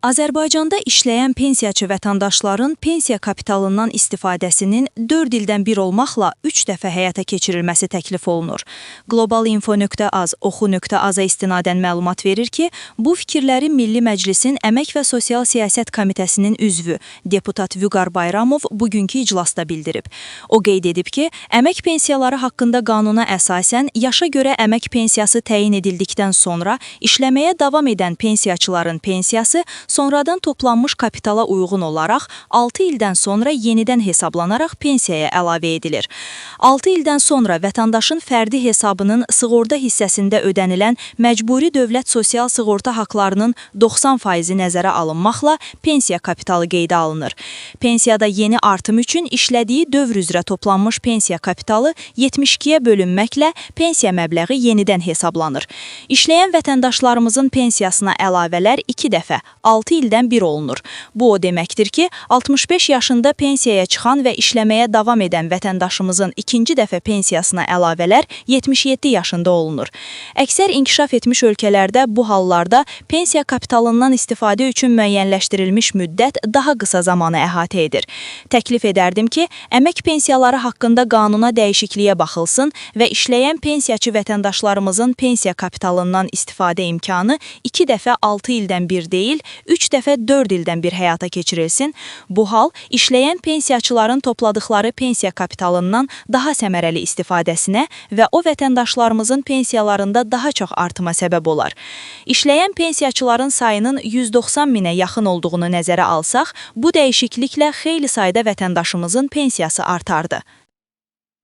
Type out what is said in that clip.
Azərbaycanda işləyən pensiyaçı vətəndaşların pensiya kapitalından istifadəsinin 4 ildən bir olmaqla 3 dəfə həyata keçirilməsi təklif olunur. Globalinfo.az, oxu.az-a istinadən məlumat verir ki, bu fikirləri Milli Məclisin Əmək və Sosial Siyasət Komitəsinin üzvü, deputat Vüqar Bayramov bugünkü iclasda bildirib. O qeyd edib ki, əmək pensiyaları haqqında qanuna əsasən yaşa görə əmək pensiyası təyin edildikdən sonra işləməyə davam edən pensiyaçıların pensiyası sonradan toplanmış kapitala uyğun olaraq 6 ildən sonra yenidən hesablanaraq pensiyaya əlavə edilir. 6 ildən sonra vətəndaşın fərdi hesabının sığorta hissəsində ödənilən məcburi dövlət sosial sığorta haqlarının 90% nəzərə alınmaqla pensiya kapitalı qeydə alınır. Pensiyada yeni artım üçün işlədiyi dövr üzrə toplanmış pensiya kapitalı 72-yə bölünməklə pensiya məbləği yenidən hesablanır. İşləyən vətəndaşlarımızın pensiyasına əlavələr 2 dəfə, 6 ildən bir olunur. Bu o deməkdir ki, 65 yaşında pensiyaya çıxan və işləməyə davam edən vətəndaşımızın ikinci dəfə pensiyasına əlavələr 77 yaşında olunur. Əksər inkişaf etmiş ölkələrdə bu hallarda pensiya kapitalından istifadə üçün müəyyənləşdirilmiş müddət daha qısa zamanı əhatə edir. Təklif edərdim ki, əmək pensiyaları haqqında qanuna dəyişikliyə baxılsın və işləyən pensiyaçı vətəndaşlarımızın pensiya kapitalından istifadə imkanı 2 dəfə 6 ildən bir deyil, 3 dəfə 4 ildən bir həyata keçirilsin. Bu hal, işləyən pensiyaçıların topladıkları pensiya kapitalından daha səmərəli istifadəsinə və o vətəndaşlarımızın pensiyalarında daha çox artıma səbəb olar. İşləyən pensiyaçıların sayının 190 minə yaxın olduğunu nəzərə alsaq, bu dəyişikliklə xeyli sayda vətəndaşımızın pensiyası artardı.